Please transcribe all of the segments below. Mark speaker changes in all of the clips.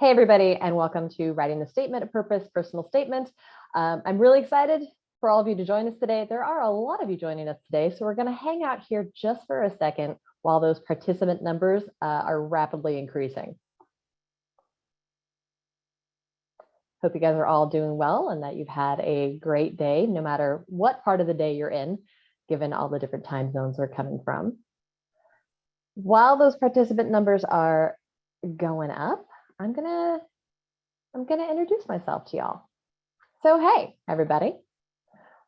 Speaker 1: Hey, everybody, and welcome to Writing the Statement of Purpose, Personal Statement. I'm really excited for all of you to join us today. There are a lot of you joining us today, so we're going to hang out here just for a second while those participant numbers are rapidly increasing. Hope you guys are all doing well and that you've had a great day, no matter what part of the day you're in, given all the different time zones we're coming from. While those participant numbers are going up, I'm gonna introduce myself to y'all. So hey, everybody.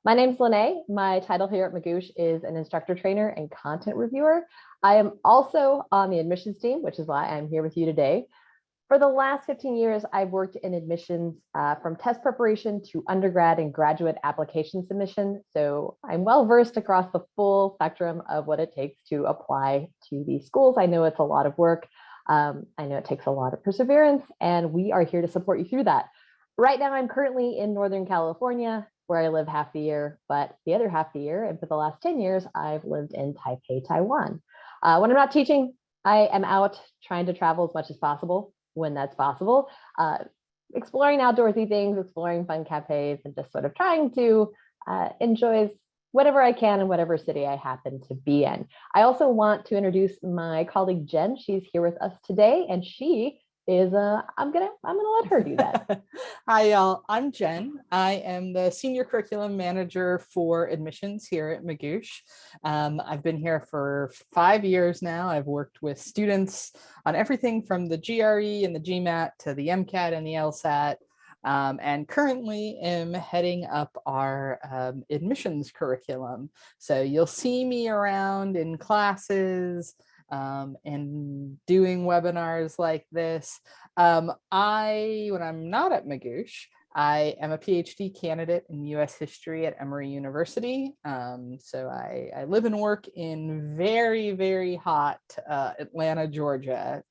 Speaker 1: My name's Lene. My title here at Magoosh is an instructor trainer and content reviewer. I am also on the admissions team, which is why I'm here with you today. For the last 15 years, I've worked in admissions from test preparation to undergrad and graduate application submission. So I'm well versed across the full spectrum of what it takes to apply to these schools. I know it's a lot of work. I know it takes a lot of perseverance, and we are here to support you through that. Right now, I'm currently in Northern California, where I live half the year, but the other half the year, and for the last 10 years, I've lived in Taipei, Taiwan. When I'm not teaching, I am out trying to travel as much as possible when that's possible, exploring outdoorsy things, exploring fun cafes, and just sort of trying to enjoy whatever I can in whatever city I happen to be in. I also want to introduce my colleague Jen. She's here with us today, and she is I'm gonna let her do that.
Speaker 2: Hi, y'all. I'm Jen. I am the senior curriculum manager for admissions here at Magoosh. I've been here for 5 years now. I've worked with students on everything from the GRE and the GMAT to the MCAT and the LSAT. And currently am heading up our admissions curriculum. So you'll see me around in classes and doing webinars like this. When I'm not at Magoosh, I am a PhD candidate in US history at Emory University. So I live and work in very, very hot Atlanta, Georgia.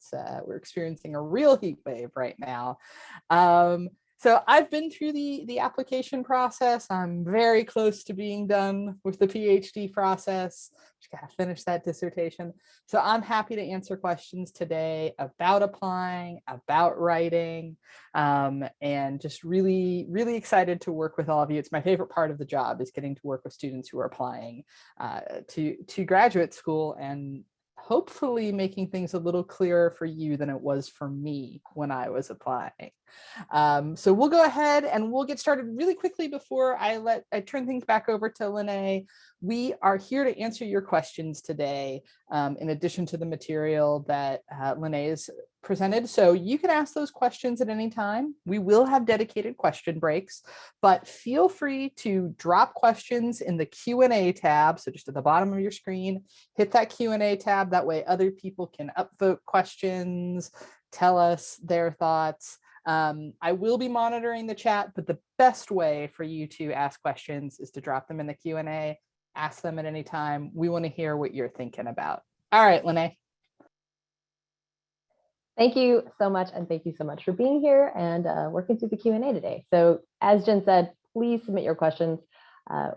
Speaker 2: We're experiencing a real heat wave right now. So I've been through the application process. I'm very close to being done with the PhD process. Just gotta finish that dissertation. So I'm happy to answer questions today about applying, about writing, and just really, really excited to work with all of you. It's my favorite part of the job, is getting to work with students who are applying to graduate school, and hopefully making things a little clearer for you than it was for me when I was applying. So we'll go ahead and we'll get started really quickly before I turn things back over to Lene. We are here to answer your questions today, in addition to the material that Lene has presented. So you can ask those questions at any time. We will have dedicated question breaks, but feel free to drop questions in the Q&A tab. So just at the bottom of your screen, hit that Q&A tab. That way other people can upvote questions, tell us their thoughts. I will be monitoring the chat, but the best way for you to ask questions is to drop them in the Q&A, ask them at any time. We want to hear what you're thinking about. All right, Lene.
Speaker 1: Thank you so much, and thank you so much for being here and working through the Q&A today. So as Jen said, please submit your questions.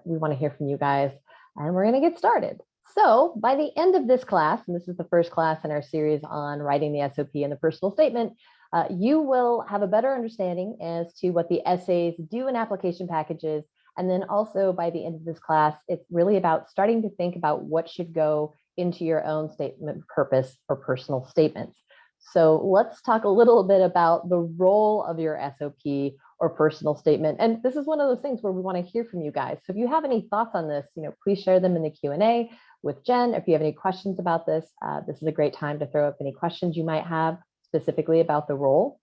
Speaker 1: We want to hear from you guys, and we're going to get started. So by the end of this class, and this is the first class in our series on writing the SOP and the personal statement, you will have a better understanding as to what the essays do in application packages. And then also by the end of this class, it's really about starting to think about what should go into your own statement of purpose or personal statements. So let's talk a little bit about the role of your SOP or personal statement. And this is one of those things where we want to hear from you guys. So if you have any thoughts on this, please share them in the Q&A with Jen. If you have any questions about this, this is a great time to throw up any questions you might have specifically about the role.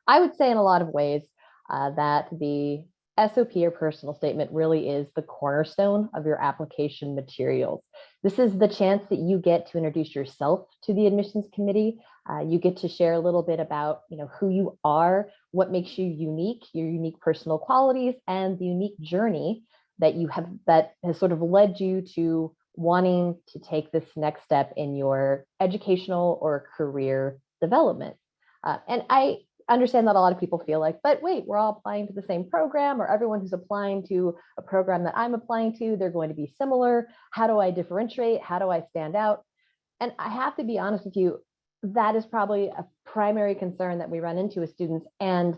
Speaker 1: I would say in a lot of ways that the SOP or personal statement really is the cornerstone of your application materials. This is the chance that you get to introduce yourself to the admissions committee. You get to share a little bit about who you are, what makes you unique, your unique personal qualities, and the unique journey that you have that has sort of led you to wanting to take this next step in your educational or career development. And I understand that a lot of people feel like, but wait, we're all applying to the same program, or everyone who's applying to a program that I'm applying to, they're going to be similar. How do I differentiate? How do I stand out? And I have to be honest with you, that is probably a primary concern that we run into with students. And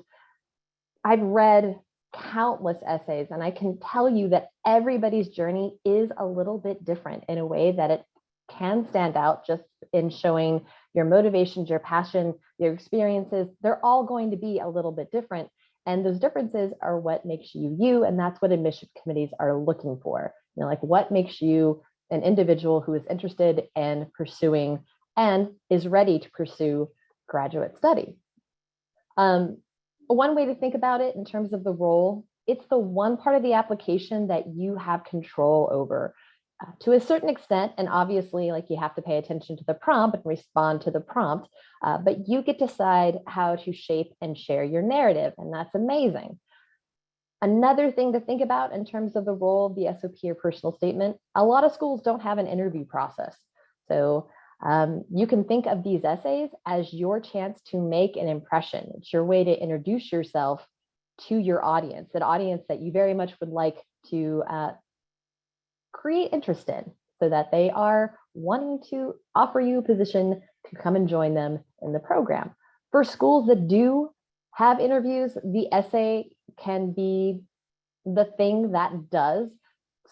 Speaker 1: I've read countless essays, and I can tell you that everybody's journey is a little bit different in a way that it can stand out just in showing your motivations, your passion, your experiences. They're all going to be a little bit different. And those differences are what makes you you. And that's what admission committees are looking for. You know, like what makes you an individual who is interested in pursuing and is ready to pursue graduate study. One way to think about it in terms of the role, it's the one part of the application that you have control over to a certain extent. And obviously, like you have to pay attention to the prompt and respond to the prompt, but you get to decide how to shape and share your narrative. And that's amazing. Another thing to think about in terms of the role of the SOP or personal statement, a lot of schools don't have an interview process. So you can think of these essays as your chance to make an impression. It's your way to introduce yourself to your audience, an audience that you very much would like to create interest in, so that they are wanting to offer you a position to come and join them in the program. For schools that do have interviews, the essay can be the thing that does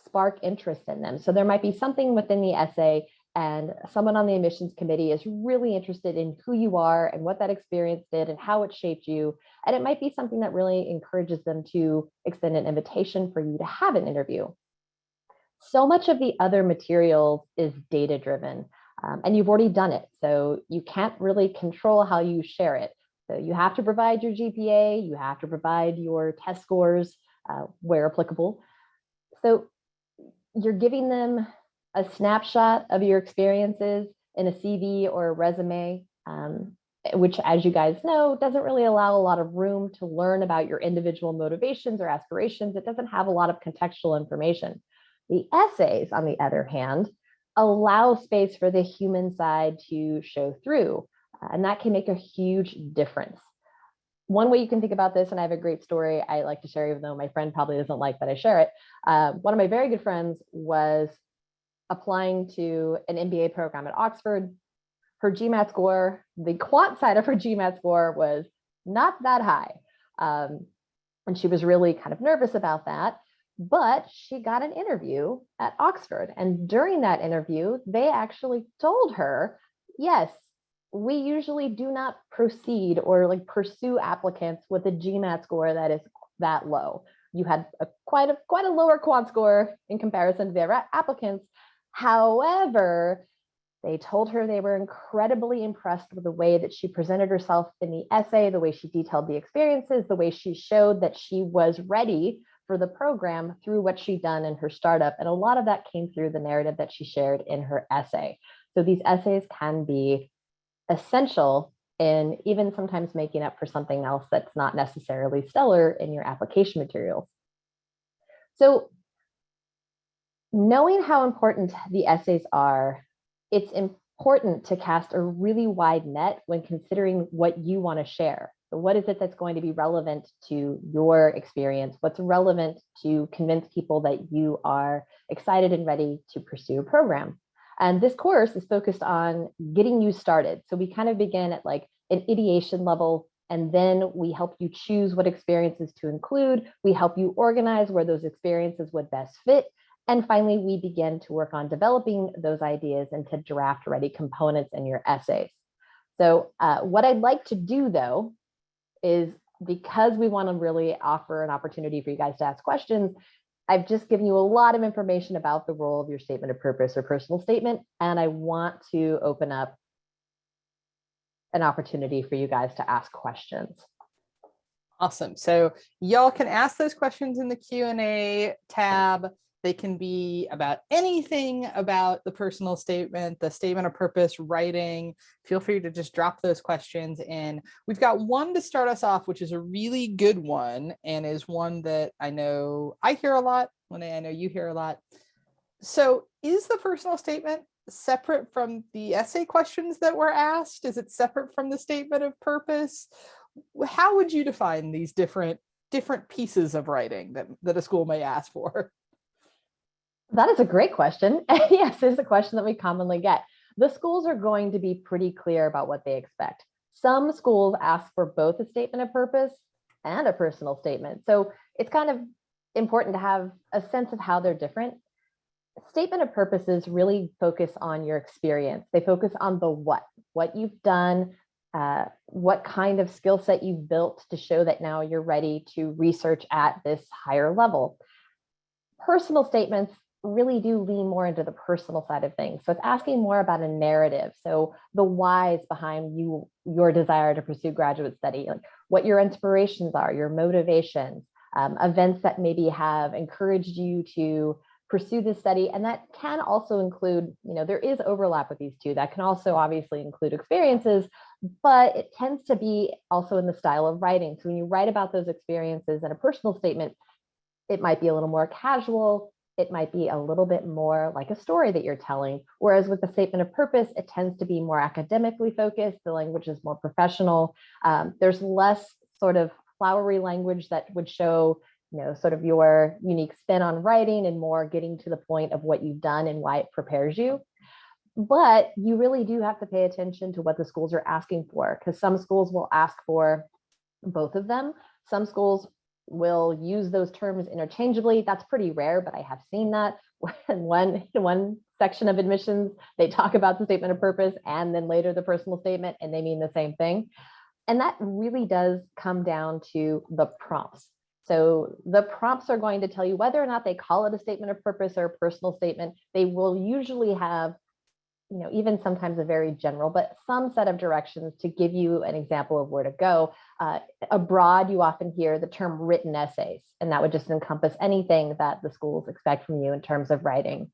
Speaker 1: spark interest in them. So there might be something within the essay, and someone on the admissions committee is really interested in who you are and what that experience did and how it shaped you. And it might be something that really encourages them to extend an invitation for you to have an interview. So much of the other materials is data driven, and you've already done it. So you can't really control how you share it. So you have to provide your GPA, you have to provide your test scores where applicable. So you're giving them a snapshot of your experiences in a CV or a resume, which, as you guys know, doesn't really allow a lot of room to learn about your individual motivations or aspirations. It doesn't have a lot of contextual information. The essays, on the other hand, allow space for the human side to show through, and that can make a huge difference. One way you can think about this, and I have a great story I like to share, even though my friend probably doesn't like that I share it. One of my very good friends was applying to an MBA program at Oxford. Her GMAT score, the quant side of her GMAT score, was not that high. And she was really kind of nervous about that. But she got an interview at Oxford. And during that interview, they actually told her, yes, we usually do not proceed or like pursue applicants with a GMAT score that is that low. You had quite a lower quant score in comparison to their applicants. However, they told her they were incredibly impressed with the way that she presented herself in the essay, the way she detailed the experiences, the way she showed that she was ready for the program through what she'd done in her startup. And a lot of that came through the narrative that she shared in her essay. So these essays can be essential in even sometimes making up for something else that's not necessarily stellar in your application materials. So knowing how important the essays are, it's important to cast a really wide net when considering what you want to share. So what is it that's going to be relevant to your experience? What's relevant to convince people that you are excited and ready to pursue a program? And this course is focused on getting you started. So we kind of begin at like an ideation level, and then we help you choose what experiences to include. We help you organize where those experiences would best fit. And finally, we begin to work on developing those ideas into draft-ready components in your essays. So what I'd like to do, though, is because we want to really offer an opportunity for you guys to ask questions, I've just given you a lot of information about the role of your statement of purpose or personal statement, and I want to open up an opportunity for you guys to ask questions.
Speaker 2: Awesome. So y'all can ask those questions in the Q&A tab. They can be about anything about the personal statement, the statement of purpose, writing. Feel free to just drop those questions in. We've got one to start us off, which is a really good one and is one that I know I hear a lot. Lene, I know you hear a lot. So is the personal statement separate from the essay questions that were asked? Is it separate from the statement of purpose? How would you define these different pieces of writing that a school may ask for?
Speaker 1: That is a great question. Yes, it's a question that we commonly get. the schools are going to be pretty clear about what they expect. Some schools ask for both a statement of purpose and a personal statement. So it's kind of important to have a sense of how they're different. Statement of purposes really focus on your experience. They focus on the what you've done, what kind of skill set you've built to show that now you're ready to research at this higher level. Personal statements really do lean more into the personal side of things. So it's asking more about a narrative. So the whys behind your desire to pursue graduate study, like what your inspirations are, your motivations, events that maybe have encouraged you to pursue this study. And that can also include, there is overlap with these two. That can also obviously include experiences, but it tends to be also in the style of writing. So when you write about those experiences in a personal statement, it might be a little more casual. It might be a little bit more like a story that you're telling. Whereas with the statement of purpose, it tends to be more academically focused. The language is more professional. There's less sort of flowery language that would show, sort of your unique spin on writing, and more getting to the point of what you've done and why it prepares you. But you really do have to pay attention to what the schools are asking for, because some schools will ask for both of them. Some schools will use those terms interchangeably. That's pretty rare, but I have seen that. In one section of admissions, they talk about the statement of purpose and then later the personal statement, and they mean the same thing. And that really does come down to the prompts. So the prompts are going to tell you whether or not they call it a statement of purpose or a personal statement. They will usually have, even sometimes a very general, but some set of directions to give you an example of where to go. Abroad, you often hear the term written essays, and that would just encompass anything that the schools expect from you in terms of writing.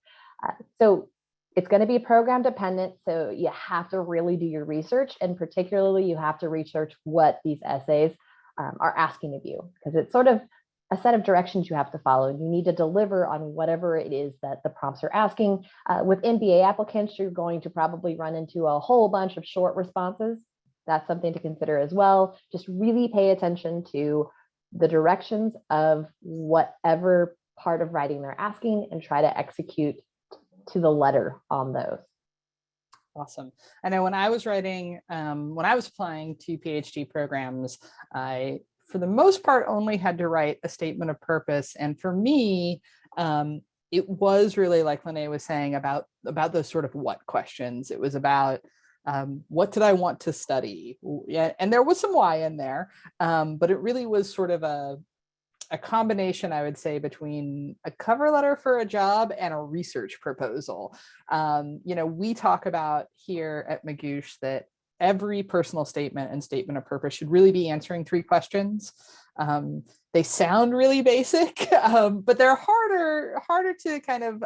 Speaker 1: So it's going to be program dependent. So you have to really do your research, and particularly you have to research what these essays are asking of you, because it's sort of a set of directions you have to follow. You need to deliver on whatever it is that the prompts are asking. With MBA applicants, you're going to probably run into a whole bunch of short responses. That's something to consider as well. Just really pay attention to the directions of whatever part of writing they're asking and try to execute to the letter on those.
Speaker 2: Awesome. I know when I was writing, when I was applying to PhD programs, I, for the most part, only had to write a statement of purpose. And for me, it was really like Lene was saying about those sort of what questions. It was about what did I want to study? Yeah, and there was some why in there, but it really was sort of a combination, I would say, between a cover letter for a job and a research proposal. We talk about here at Magoosh that every personal statement and statement of purpose should really be answering 3 questions. They sound really basic, but they're harder to kind of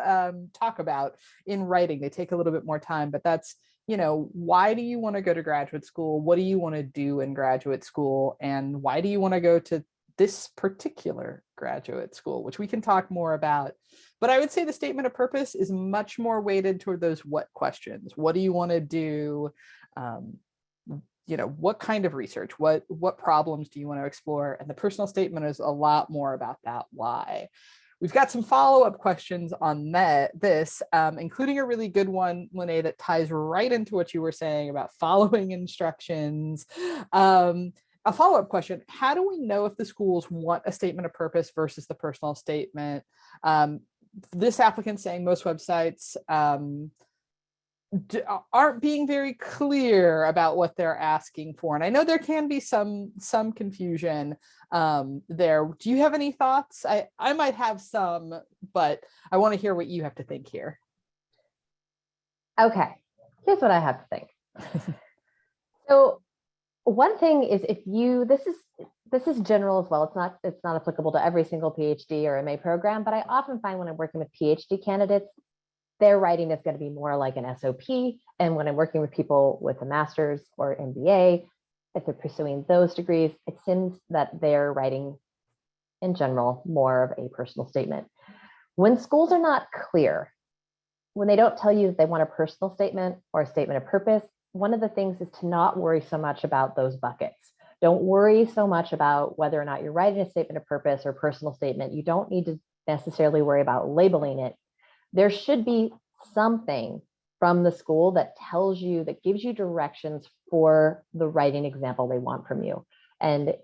Speaker 2: talk about in writing. They take a little bit more time, but that's, why do you want to go to graduate school? What do you want to do in graduate school? And why do you want to go to this particular graduate school, which we can talk more about. But I would say the statement of purpose is much more weighted toward those what questions. What do you want to do? What kind of research? What problems do you want to explore? And the personal statement is a lot more about that why. We've got some follow-up questions on this, including a really good one, Lene, that ties right into what you were saying about following instructions. A follow-up question, how do we know if the schools want a statement of purpose versus the personal statement? This applicant saying most websites aren't being very clear about what they're asking for. And I know there can be some confusion there. Do you have any thoughts? I might have some, but I want to hear what you have to think here.
Speaker 1: Okay, here's what I have to think. So one thing is, this is general as well. It's not applicable to every single PhD or MA program, but I often find when I'm working with PhD candidates, their writing is going to be more like an SOP. And when I'm working with people with a master's or MBA, if they're pursuing those degrees, it seems that they're writing in general more of a personal statement. When schools are not clear, when they don't tell you that they want a personal statement or a statement of purpose, one of the things is to not worry so much about those buckets. Don't worry so much about whether or not you're writing a statement of purpose or personal statement. You don't need to necessarily worry about labeling it. There should be something from the school that that gives you directions for the writing example they want from you. And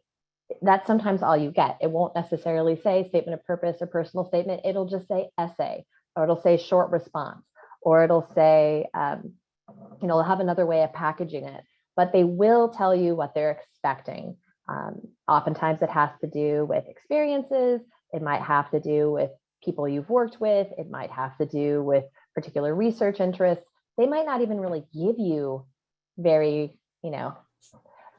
Speaker 1: that's sometimes all you get. It won't necessarily say statement of purpose or personal statement. It'll just say essay, or it'll say short response, or it'll say, they'll have another way of packaging it, but they will tell you what they're expecting. Oftentimes it has to do with experiences. It might have to do with people you've worked with. It might have to do with particular research interests. They might not even really give you very,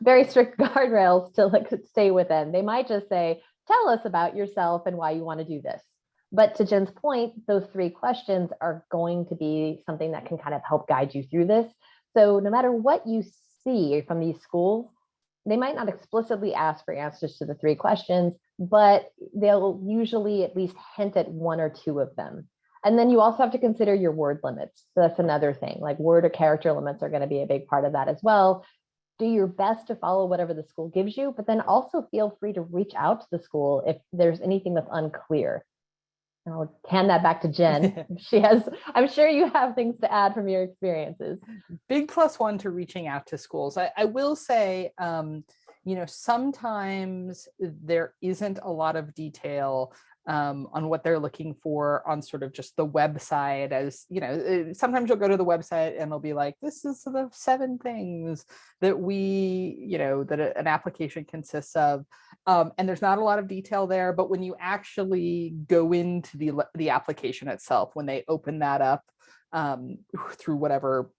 Speaker 1: very strict guardrails to stay within. They might just say, tell us about yourself and why you want to do this. But to Jen's point, those 3 questions are going to be something that can kind of help guide you through this. So no matter what you see from these schools, they might not explicitly ask for answers to the 3 questions, but they'll usually at least hint at 1 or 2 of them. And then you also have to consider your word limits. So that's another thing, like word or character limits are going to be a big part of that as well. Do your best to follow whatever the school gives you, but then also feel free to reach out to the school if there's anything that's unclear. I'll hand that back to Jen. I'm sure you have things to add from your experiences.
Speaker 2: Big +1 to reaching out to schools. I will say, sometimes there isn't a lot of detail on what they're looking for on sort of just the website. As sometimes you'll go to the website and they'll be like, this is the 7 things that that an application consists of. And there's not a lot of detail there, but when you actually go into the application itself, when they open that up through whatever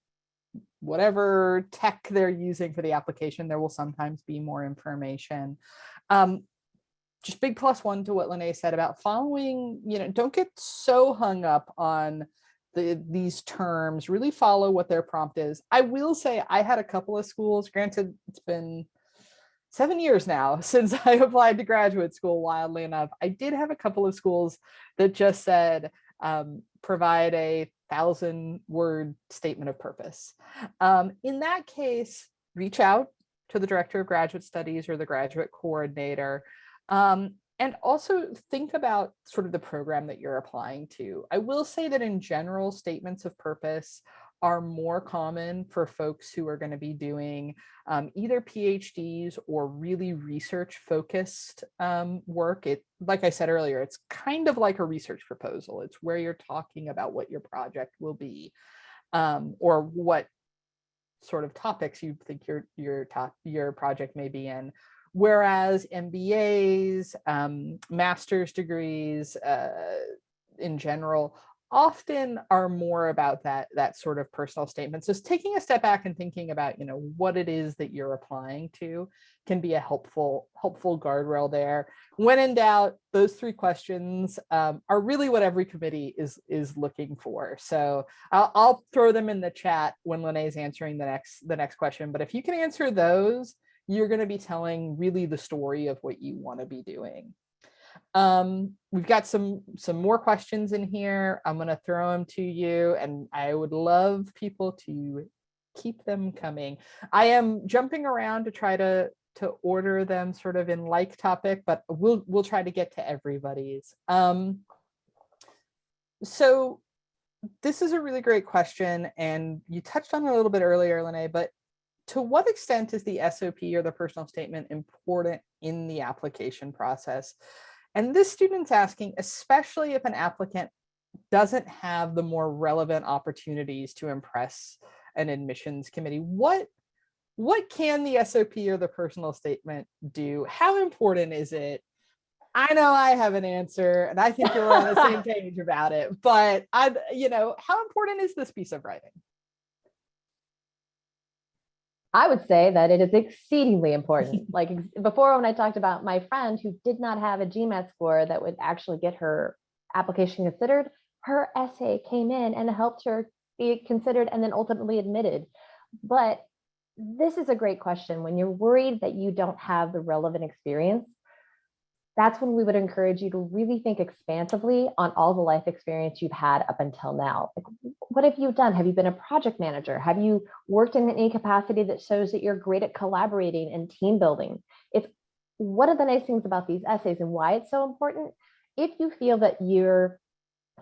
Speaker 2: tech they're using for the application, there will sometimes be more information. Just big +1 to what Lene said about following, don't get so hung up on these terms, really follow what their prompt is. I will say I had a couple of schools, granted it's been 7 years now since I applied to graduate school, wildly enough. I did have a couple of schools that just said, provide a 1,000-word statement of purpose. In that case, reach out to the director of graduate studies or the graduate coordinator. And also think about sort of the program that you're applying to. I will say that in general, statements of purpose are more common for folks who are going to be doing either PhDs or really research-focused work. Like I said earlier, it's kind of like a research proposal. It's where you're talking about what your project will be, or what sort of topics you think your project may be in. Whereas MBAs, master's degrees in general, often are more about that sort of personal statement. So taking a step back and thinking about, what it is that you're applying to can be a helpful guardrail there. When in doubt, those 3 questions are really what every committee is looking for. So I'll throw them in the chat when Lene's answering the next question. But if you can answer those, you're going to be telling really the story of what you want to be doing. We've got some more questions in here. I'm going to throw them to you, and I would love people to keep them coming. I am jumping around to try to order them sort of in like topic, but we'll try to get to everybody's. So this is a really great question, and you touched on it a little bit earlier, Lene, but to what extent is the SOP or the personal statement important in the application process? And this student's asking, especially if an applicant doesn't have the more relevant opportunities to impress an admissions committee, what can the SOP or the personal statement do? How important is it? I know I have an answer, and I think you're on the same page about it, but how important is this piece of writing?
Speaker 1: I would say that it is exceedingly important. Like before, when I talked about my friend who did not have a GMAT score that would actually get her application considered, her essay came in and helped her be considered and then ultimately admitted. But this is a great question. When you're worried that you don't have the relevant experience, that's when we would encourage you to really think expansively on all the life experience you've had up until now. Like, what have you done? Have you been a project manager? Have you worked in any capacity that shows that you're great at collaborating and team building? It's one of the nice things about these essays and why it's so important. If you feel that you're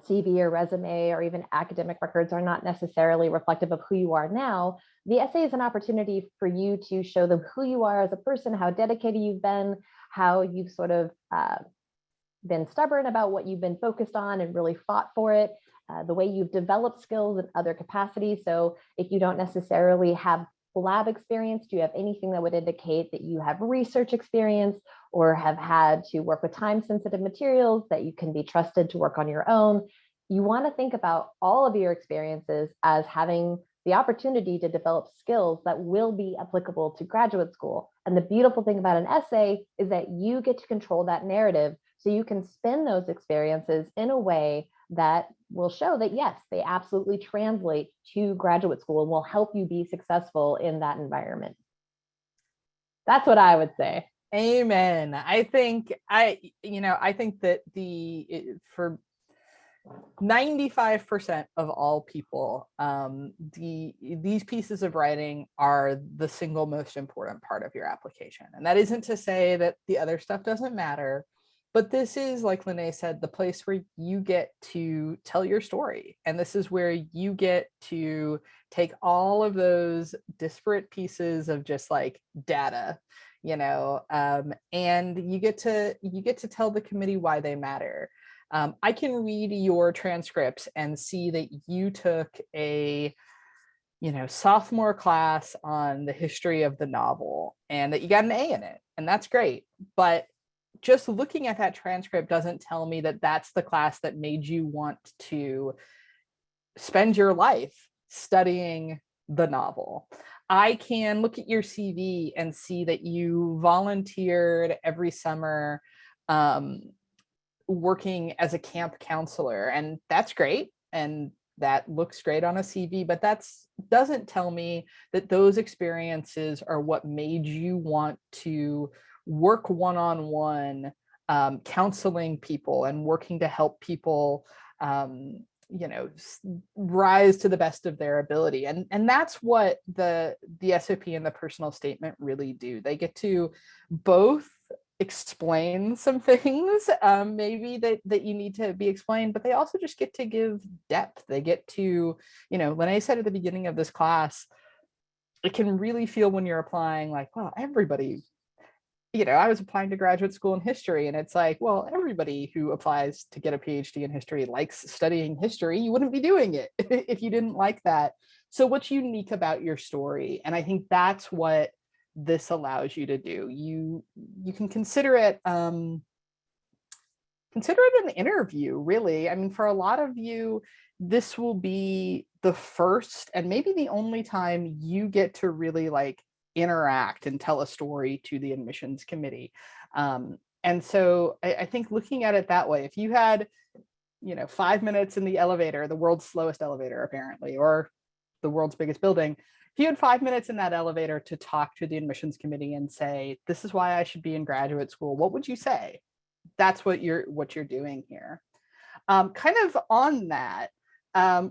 Speaker 1: CV or resume or even academic records are not necessarily reflective of who you are now, the essay is an opportunity for you to show them who you are as a person, how dedicated you've been, how you've sort of been stubborn about what you've been focused on and really fought for it, the way you've developed skills in other capacities. So if you don't necessarily have lab experience, do you have anything that would indicate that you have research experience or have had to work with time sensitive materials, that you can be trusted to work on your own? You want to think about all of your experiences as having the opportunity to develop skills that will be applicable to graduate school. And the beautiful thing about an essay is that you get to control that narrative, so you can spin those experiences in a way that will show that, yes, they absolutely translate to graduate school and will help you be successful in that environment. That's what I would say.
Speaker 2: Amen. I think that for 95% of all people, these pieces of writing are the single most important part of your application. And that isn't to say that the other stuff doesn't matter, but this is, like Lene said, the place where you get to tell your story. And this is where you get to take all of those disparate pieces of just like data, and you get to tell the committee why they matter. I can read your transcripts and see that you took a sophomore class on the history of the novel and that you got an A in it, and that's great. But just looking at that transcript doesn't tell me that that's the class that made you want to spend your life studying the novel. I can look at your CV and see that you volunteered every summer working as a camp counselor, and that's great. And that looks great on a CV, but that doesn't tell me that those experiences are what made you want to work one-on-one, counseling people and working to help people, rise to the best of their ability. And that's what the SOP and the personal statement really do. They get to both explain some things, maybe that you need to be explained, but they also just get to give depth. They get to, Lene said at the beginning of this class, it can really feel when you're applying like, well, everybody, I was applying to graduate school in history, and it's like, well, everybody who applies to get a PhD in history likes studying history. You wouldn't be doing it if you didn't like that. So what's unique about your story? And I think that's what this allows you to do. You can consider it an interview, really. I mean, for a lot of you, this will be the first and maybe the only time you get to really like interact and tell a story to the admissions committee. And so I think looking at it that way, if you had 5 minutes in the elevator, the world's slowest elevator apparently, or the world's biggest building, if you had 5 minutes in that elevator to talk to the admissions committee and say, this is why I should be in graduate school, what would you say? That's what you're doing here. Kind of on that,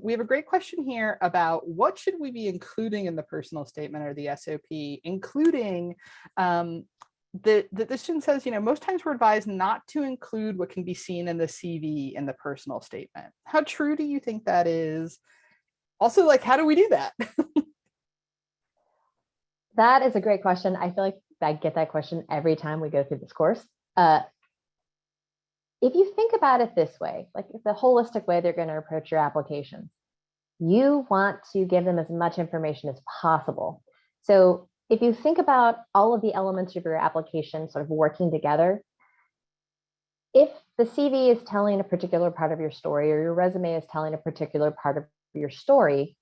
Speaker 2: we have a great question here about what should we be including in the personal statement or the SOP, including the student says, most times we're advised not to include what can be seen in the CV in the personal statement. How true do you think that is? Also, like, how do we do that?
Speaker 1: That is a great question. I feel like I get that question every time we go through this course. If you think about it this way, like the holistic way they're going to approach your applications, you want to give them as much information as possible. So if you think about all of the elements of your application sort of working together, if the CV is telling a particular part of your story or your resume is telling a particular part of your story,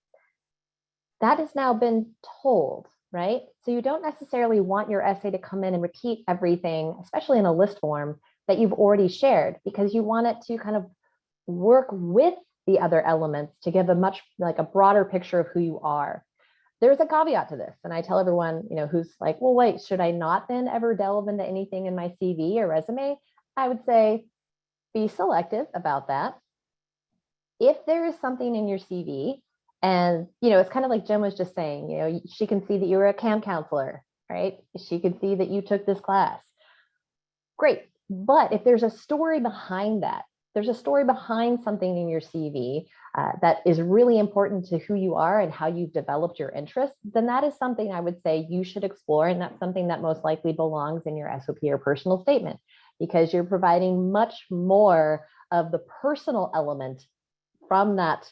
Speaker 1: that has now been told, right? So you don't necessarily want your essay to come in and repeat everything, especially in a list form, that you've already shared, because you want it to kind of work with the other elements to give a much like a broader picture of who you are. There's a caveat to this. And I tell everyone, who's like, well, wait, should I not then ever delve into anything in my CV or resume? I would say be selective about that. If there is something in your CV, and it's kind of like Jen was just saying, she can see that you were a camp counselor, right? She can see that you took this class. Great. But if there's a story behind that, there's a story behind something in your CV that is really important to who you are and how you've developed your interests, then that is something I would say you should explore. And that's something that most likely belongs in your SOP or personal statement, because you're providing much more of the personal element from that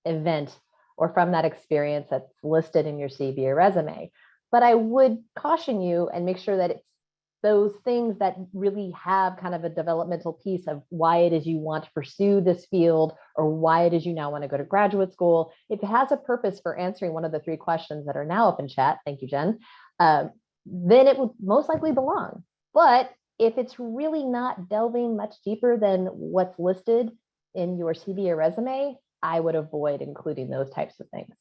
Speaker 1: event or from that experience that's listed in your CV or resume. But I would caution you and make sure that it's those things that really have kind of a developmental piece of why it is you want to pursue this field or why it is you now want to go to graduate school. If it has a purpose for answering one of the 3 questions that are now up in chat, thank you, Jen, then it would most likely belong. But if it's really not delving much deeper than what's listed in your CV or resume, I would avoid including those types of things.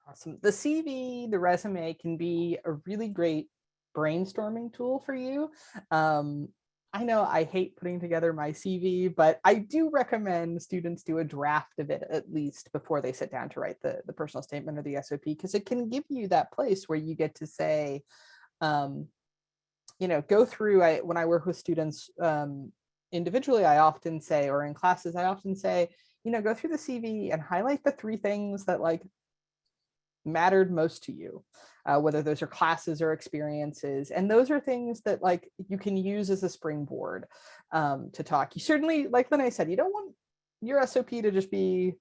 Speaker 2: Awesome. The CV, the resume can be a really great brainstorming tool for you. I know I hate putting together my CV, but I do recommend students do a draft of it at least before they sit down to write the personal statement or the SOP, because it can give you that place where you get to say, go through, when I work with students individually, I often say, or in classes, I often say, go through the CV and highlight the 3 things that like mattered most to you, whether those are classes or experiences. And those are things that like you can use as a springboard to talk. You certainly, like Lene said, you don't want your SOP to just be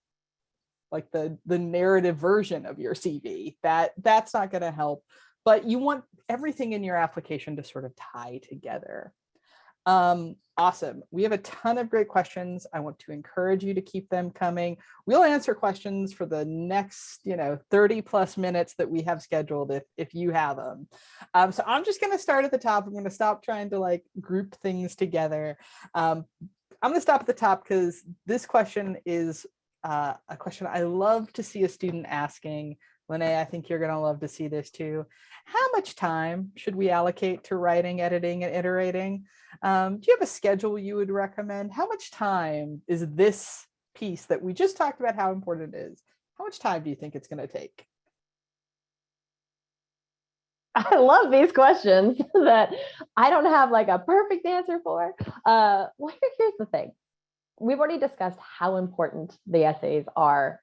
Speaker 2: like the narrative version of your CV. That's not going to help, but you want everything in your application to sort of tie together. Awesome. We have a ton of great questions. I want to encourage you to keep them coming. We'll answer questions for the next, 30 plus minutes that we have scheduled if you have them. So I'm just going to start at the top. I'm going to stop trying to like group things together. I'm going to stop at the top because this question is a question I love to see a student asking. Lene, I think you're going to love to see this too. How much time should we allocate to writing, editing, and iterating? Do you have a schedule you would recommend? How much time is this piece that we just talked about how important it is? How much time do you think it's going to take?
Speaker 1: I love these questions that I don't have like a perfect answer for. Well, here's the thing. We've already discussed how important the essays are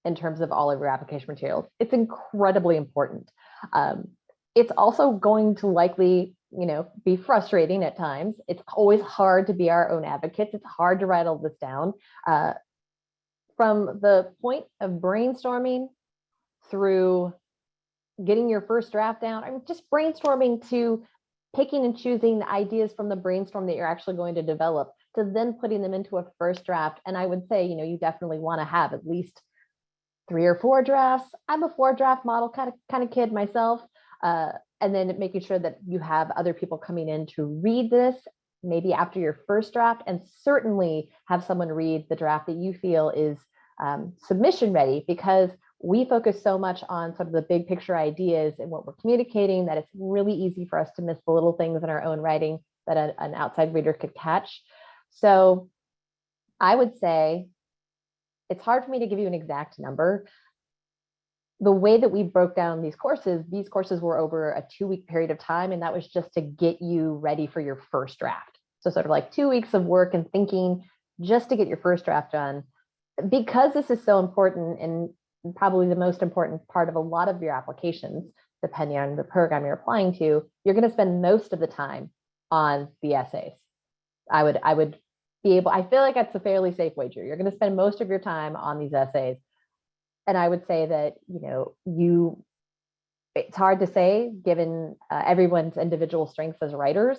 Speaker 1: in terms of all of your application materials. It's incredibly important. It's also going to likely, be frustrating at times. It's always hard to be our own advocates. It's hard to write all this down. From the point of brainstorming through getting your first draft down, I'm just brainstorming to picking and choosing the ideas from the brainstorm that you're actually going to develop to then putting them into a first draft. And I would say, you definitely want to have at least 3 or 4 drafts. I'm a 4-draft model kind of kid myself. And then making sure that you have other people coming in to read this, maybe after your first draft, and certainly have someone read the draft that you feel is submission ready, because we focus so much on sort of the big picture ideas and what we're communicating that it's really easy for us to miss the little things in our own writing that an outside reader could catch. So I would say it's hard for me to give you an exact number. The way that we broke down these courses were over a 2-week period of time, and that was just to get you ready for your first draft. So sort of like 2 weeks of work and thinking just to get your first draft done. Because this is so important and probably the most important part of a lot of your applications, depending on the program you're applying to, you're going to spend most of the time on the essays. I would be able, I feel like that's a fairly safe wager. You're going to spend most of your time on these essays. And I would say that, it's hard to say given everyone's individual strengths as writers.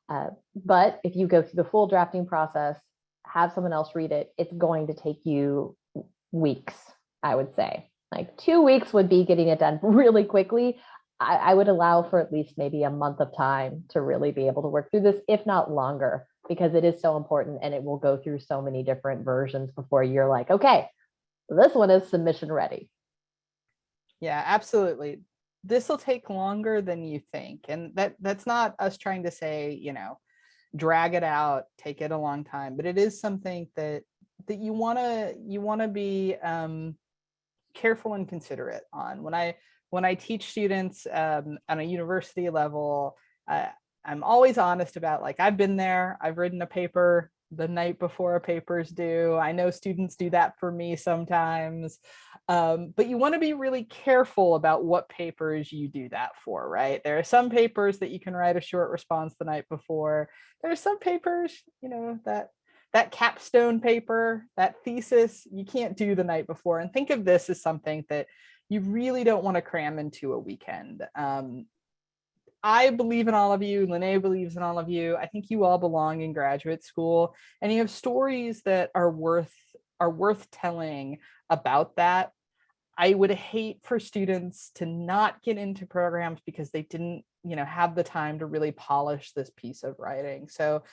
Speaker 1: But if you go through the full drafting process, have someone else read it, it's going to take you weeks, I would say. Like 2 weeks would be getting it done really quickly. I would allow for at least maybe a month of time to really be able to work through this, if not longer, because it is so important and it will go through so many different versions before you're like, okay, this one is submission ready.
Speaker 2: Yeah, absolutely. This will take longer than you think. And that's not us trying to say, drag it out, take it a long time, but it is something that you want to be careful and considerate on. When I teach students on a university level, I'm always honest about, like, I've been there, I've written a paper the night before a paper's due. I know students do that for me sometimes. But you want to be really careful about what papers you do that for, right? There are some papers that you can write a short response the night before. There are some papers, that capstone paper, that thesis, you can't do the night before. And think of this as something that you really don't want to cram into a weekend. I believe in all of you. Lene believes in all of you. I think you all belong in graduate school, and you have stories that are worth telling about that. I would hate for students to not get into programs because they didn't, have the time to really polish this piece of writing. So,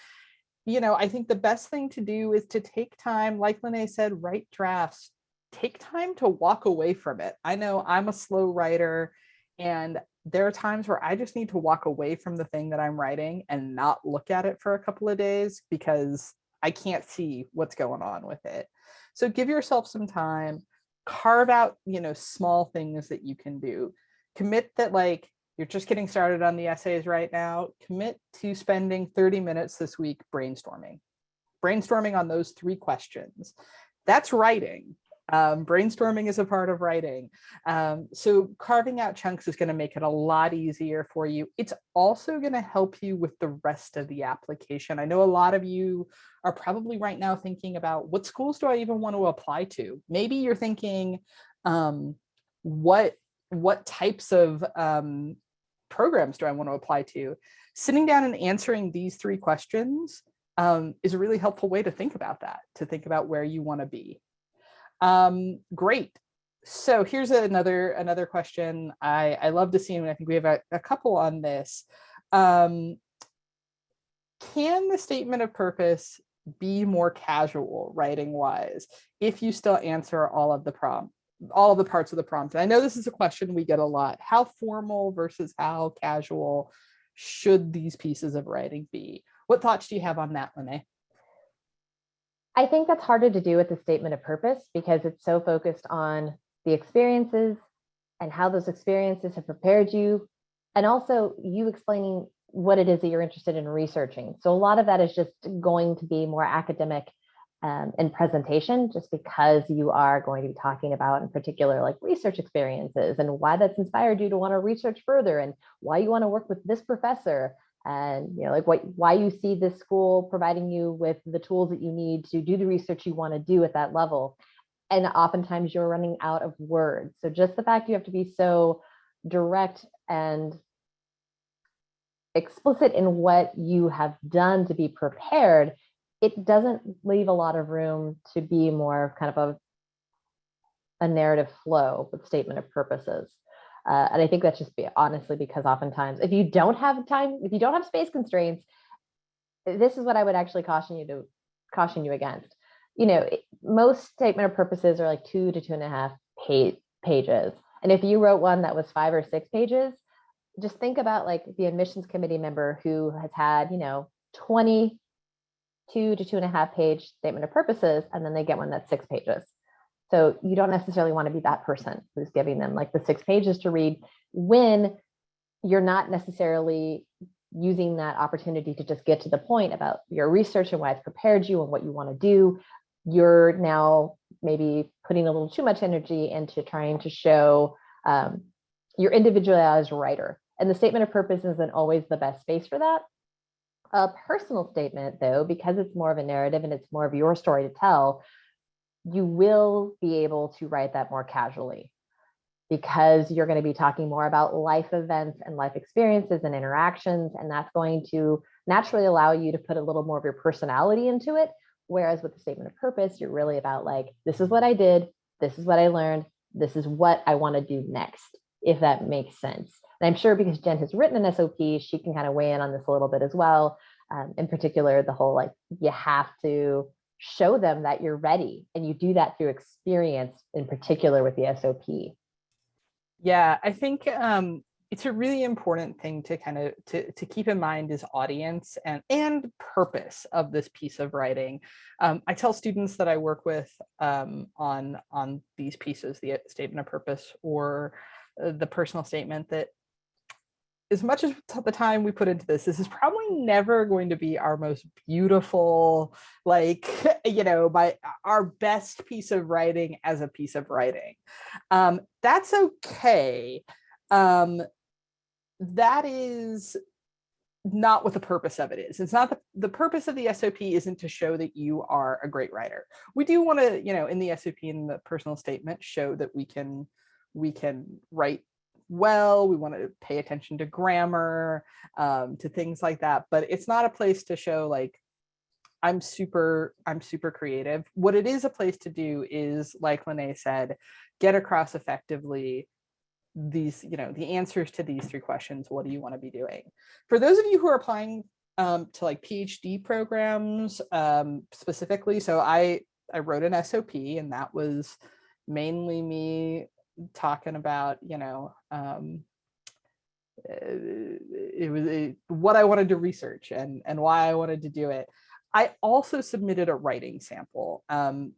Speaker 2: I think the best thing to do is to take time, like Lene said, write drafts, take time to walk away from it. I know I'm a slow writer, and there are times where I just need to walk away from the thing that I'm writing and not look at it for a couple of days because I can't see what's going on with it. So give yourself some time, carve out, small things that you can do. Commit that, like, you're just getting started on the essays right now. Commit to spending 30 minutes this week brainstorming on those 3 questions. That's writing. Brainstorming is a part of writing. So carving out chunks is going to make it a lot easier for you. It's also going to help you with the rest of the application. I know a lot of you are probably right now thinking about, what schools do I even want to apply to? Maybe you're thinking, what types of programs do I want to apply to? Sitting down and answering these 3 questions is a really helpful way to think about that, to think about where you want to be. Great. So here's another question I love to see, and I think we have a couple on this. Can the statement of purpose be more casual writing wise if you still answer all of the parts of the prompt? And I know this is a question we get a lot. How formal versus how casual should these pieces of writing be? What thoughts do you have on that, Lene?
Speaker 1: I think that's harder to do with the statement of purpose because it's so focused on the experiences and how those experiences have prepared you, and also you explaining what it is that you're interested in researching. So a lot of that is just going to be more academic in presentation, just because you are going to be talking about, in particular, like research experiences and why that's inspired you to want to research further and why you want to work with this professor, and like why you see this school providing you with the tools that you need to do the research you want to do at that level. And oftentimes you're running out of words. So just the fact you have to be so direct and explicit in what you have done to be prepared, it doesn't leave a lot of room to be more of kind of a narrative flow with statement of purposes. And I think that's just honestly because oftentimes if you don't have time, if you don't have space constraints, this is what I would actually caution you against. Most statement of purposes are like 2 to 2.5 pages. And if you wrote one that was 5 or 6 pages, just think about like the admissions committee member who has had, 22 to 2.5 page statement of purposes, and then they get one that's 6 pages. So you don't necessarily want to be that person who's giving them like the 6 pages to read when you're not necessarily using that opportunity to just get to the point about your research and why it's prepared you and what you want to do. You're now maybe putting a little too much energy into trying to show your individualized writer. And the statement of purpose isn't always the best space for that. A personal statement, though, because it's more of a narrative and it's more of your story to tell, you will be able to write that more casually because you're going to be talking more about life events and life experiences and interactions. And that's going to naturally allow you to put a little more of your personality into it. Whereas with the statement of purpose, you're really about like, this is what I did. This is what I learned. This is what I want to do next, if that makes sense. And I'm sure because Jen has written an SOP, she can kind of weigh in on this a little bit as well. In particular, the whole like, you have to show them that you're ready, and you do that through experience, in particular with the SOP.
Speaker 2: Yeah, I think it's a really important thing to kind of to keep in mind is audience and purpose of this piece of writing. I tell students that I work with on these pieces, the statement of purpose or the personal statement, that as much as the time we put into this is probably never going to be our most beautiful, like, by our best piece of writing as a piece of writing. That's okay. That is not what the purpose of it is. It's not the purpose of the SOP isn't to show that you are a great writer. We do want to, in the SOP and the personal statement, show that we can write well. We want to pay attention to grammar, to things like that. But it's not a place to show like I'm super creative. What it is a place to do is, like Lene said, get across effectively these, the answers to these 3 questions. What do you want to be doing? For those of you who are applying to like PhD programs specifically, so I wrote an SOP, and that was mainly me talking about, it was what I wanted to research and why I wanted to do it. I also submitted a writing sample.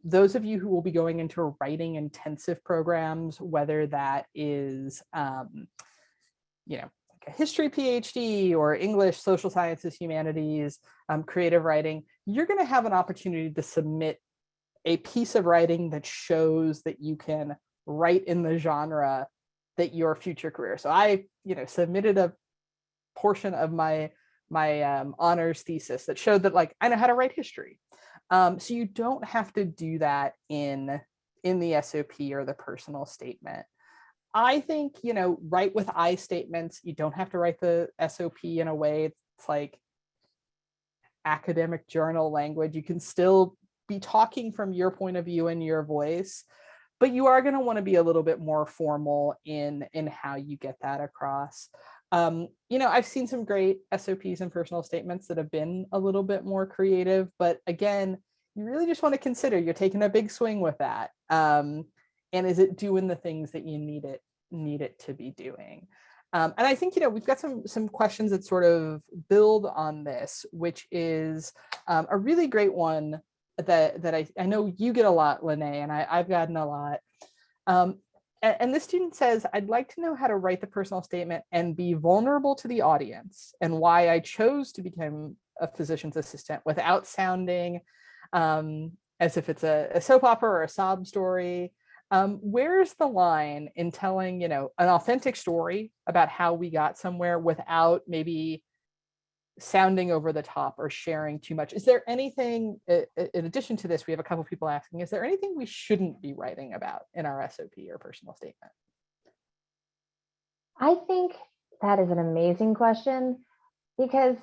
Speaker 2: Those of you who will be going into writing intensive programs, whether that is, like a history PhD or English, social sciences, humanities, creative writing, you're going to have an opportunity to submit a piece of writing that shows that you can write in the genre that your future career. So I, submitted a portion of my honors thesis that showed that like I know how to write history. So you don't have to do that in the SOP or the personal statement. I think, write with I statements. You don't have to write the SOP in a way it's like academic journal language. You can still be talking from your point of view and your voice, but you are going to want to be a little bit more formal in how you get that across. I've seen some great SOPs and personal statements that have been a little bit more creative, but again, you really just want to consider you're taking a big swing with that. And is it doing the things that you need it to be doing? And I think, we've got some questions that sort of build on this, which is a really great one that I know you get a lot, Lene, and I've gotten a lot. And this student says, I'd like to know how to write the personal statement and be vulnerable to the audience and why I chose to become a physician's assistant without sounding as if it's a soap opera or a sob story. Where's the line in telling, an authentic story about how we got somewhere without maybe sounding over the top or sharing too much? Is there anything, in addition to this, we have a couple people asking, is there anything we shouldn't be writing about in our SOP or personal statement?
Speaker 1: I think that is an amazing question, because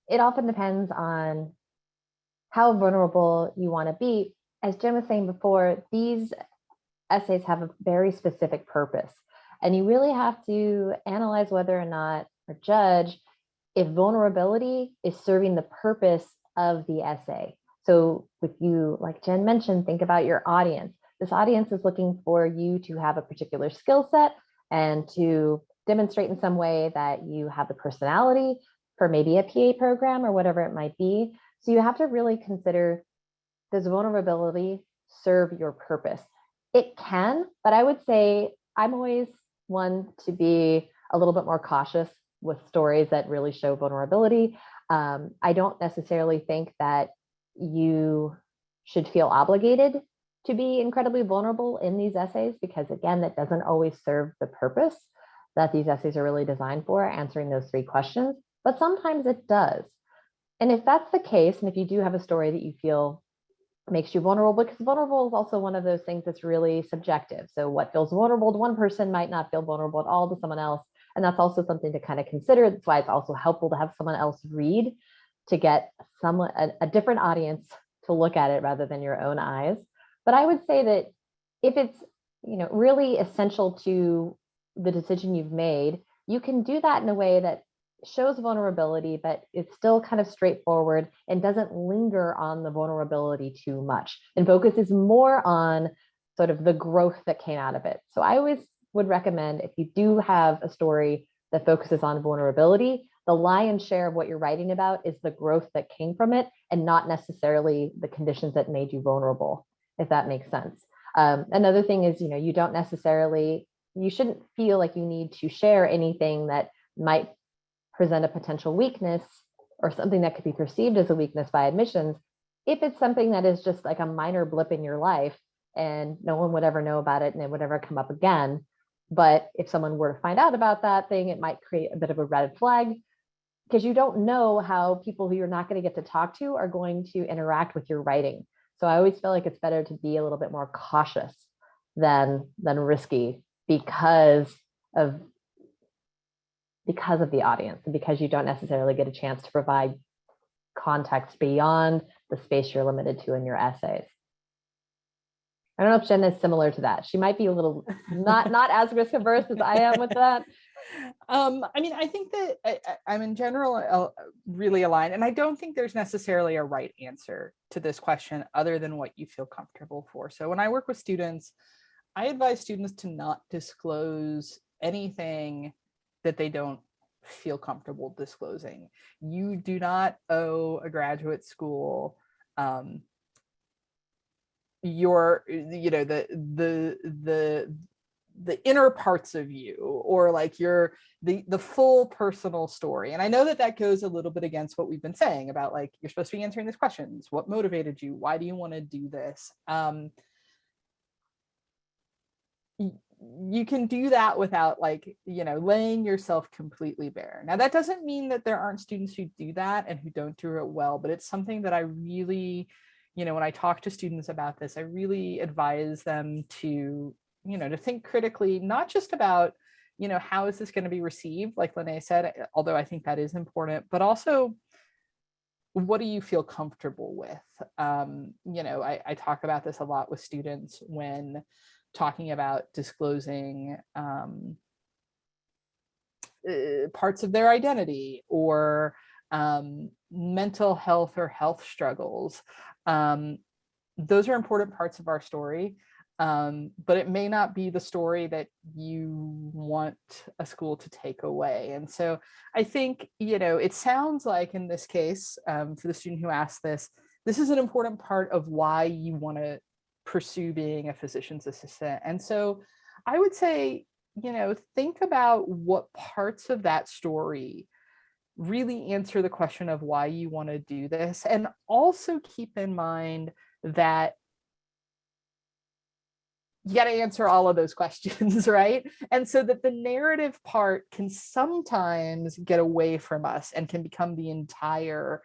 Speaker 1: it often depends on how vulnerable you want to be. As Jen was saying before, these essays have a very specific purpose, and you really have to analyze whether or not, or judge if vulnerability is serving the purpose of the essay. So if you, like Jen mentioned, think about your audience. This audience is looking for you to have a particular skill set and to demonstrate in some way that you have the personality for maybe a PA program or whatever it might be. So you have to really consider, does vulnerability serve your purpose? It can, but I would say I'm always one to be a little bit more cautious with stories that really show vulnerability. I don't necessarily think that you should feel obligated to be incredibly vulnerable in these essays, because again, that doesn't always serve the purpose that these essays are really designed for, answering those 3 questions, but sometimes it does. And if that's the case, and if you do have a story that you feel makes you vulnerable, because vulnerable is also one of those things that's really subjective. So what feels vulnerable to one person might not feel vulnerable at all to someone else. And that's also something to kind of consider. That's why it's also helpful to have someone else read, to get a different audience to look at it rather than your own eyes. But I would say that if it's, really essential to the decision you've made, you can do that in a way that shows vulnerability, but it's still kind of straightforward and doesn't linger on the vulnerability too much, and focuses more on sort of the growth that came out of it. So I always would recommend, if you do have a story that focuses on vulnerability, the lion's share of what you're writing about is the growth that came from it, and not necessarily the conditions that made you vulnerable, if that makes sense. Another thing is, you shouldn't feel like you need to share anything that might present a potential weakness or something that could be perceived as a weakness by admissions, if it's something that is just like a minor blip in your life and no one would ever know about it and it would ever come up again. But if someone were to find out about that thing, it might create a bit of a red flag because you don't know how people who you're not going to get to talk to are going to interact with your writing. So I always feel like it's better to be a little bit more cautious than risky because of the audience and because you don't necessarily get a chance to provide context beyond the space you're limited to in your essays. I don't know if Jen is similar to that. She might be a little not as risk averse as I am with that.
Speaker 2: I mean, I think that I'm in general really aligned, and I don't think there's necessarily a right answer to this question other than what you feel comfortable for. So when I work with students, I advise students to not disclose anything that they don't feel comfortable disclosing. You do not owe a graduate school the inner parts of you, or like the full personal story. And I know that goes a little bit against what we've been saying about, like, you're supposed to be answering these questions. What motivated you? Why do you want to do this? You can do that without, like, laying yourself completely bare. Now, that doesn't mean that there aren't students who do that and who don't do it well, but it's something that I really, when I talk to students about this, I really advise them to, to think critically, not just about, how is this going to be received, like Lene said, although I think that is important, but also, what do you feel comfortable with? I talk about this a lot with students when talking about disclosing parts of their identity or mental health or health struggles. Those are important parts of our story, but it may not be the story that you want a school to take away. And so I think, it sounds like in this case, for the student who asked this is an important part of why you want to pursue being a physician's assistant. And so I would say, think about what parts of that story really answer the question of why you want to do this. And also keep in mind that you got to answer all of those questions, right? And so that the narrative part can sometimes get away from us and can become the entire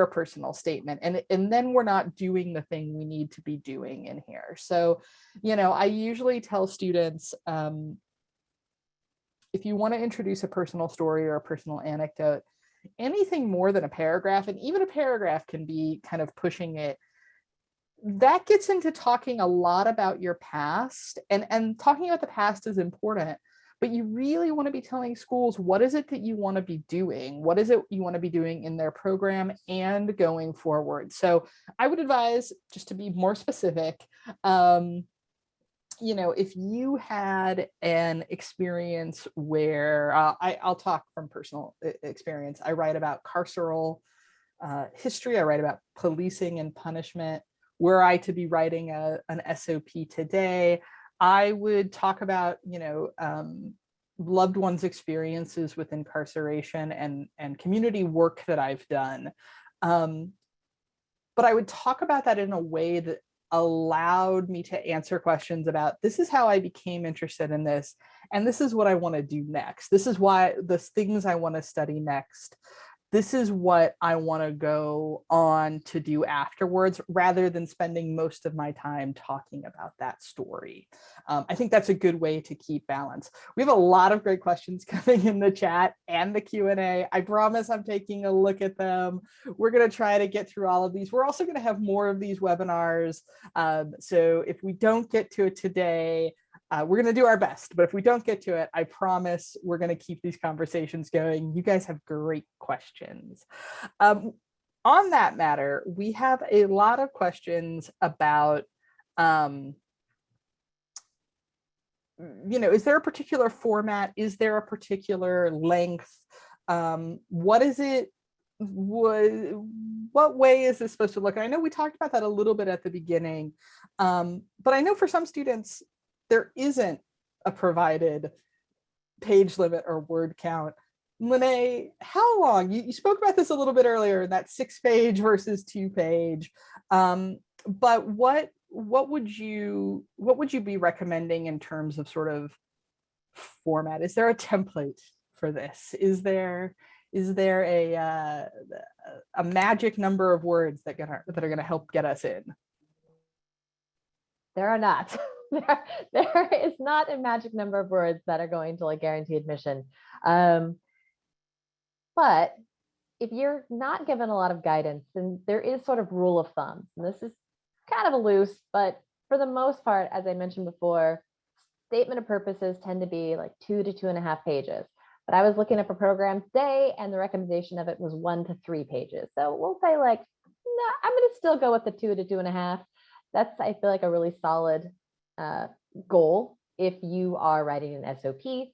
Speaker 2: personal statement. And then we're not doing the thing we need to be doing in here. So, I usually tell students, if you want to introduce a personal story or a personal anecdote, anything more than a paragraph, and even a paragraph can be kind of pushing it, that gets into talking a lot about your past, and talking about the past is important, but you really want to be telling schools, what is it that you want to be doing? What is it you want to be doing in their program and going forward? So I would advise, just to be more specific, if you had an experience where, I'll talk from personal experience. I write about carceral history. I write about policing and punishment. Were I to be writing an SOP today, I would talk about, loved ones' experiences with incarceration and community work that I've done. But I would talk about that in a way that allowed me to answer questions about, this is how I became interested in this, and this is what I want to do next. This is why the things I want to study next. This is what I want to go on to do afterwards, rather than spending most of my time talking about that story. I think that's a good way to keep balance. We have a lot of great questions coming in the chat and the Q&A. I promise I'm taking a look at them. We're going to try to get through all of these. We're also going to have more of these webinars. So if we don't get to it today, we're going to do our best, but if we don't get to it, I promise we're going to keep these conversations going. You guys have great questions. On that matter, we have a lot of questions about, is there a particular format? Is there a particular length? What is it? What way is this supposed to look? And I know we talked about that a little bit at the beginning, but I know for some students, there isn't a provided page limit or word count. Lene, how long? You spoke about this a little bit earlier, that 6-page versus 2-page. But what would you be recommending in terms of sort of format? Is there a template for this? Is there a magic number of words that are gonna help get us in?
Speaker 1: There are not. There is not a magic number of words that are going to like guarantee admission. But if you're not given a lot of guidance, then there is sort of rule of thumb. And this is kind of a loose, but for the most part, as I mentioned before, statement of purposes tend to be like 2 to 2.5 pages. But I was looking up a program today and the recommendation of it was 1 to 3 pages. So we'll say like, no, I'm going to still go with the 2 to 2.5. That's, I feel like, a really solid goal if you are writing an SOP.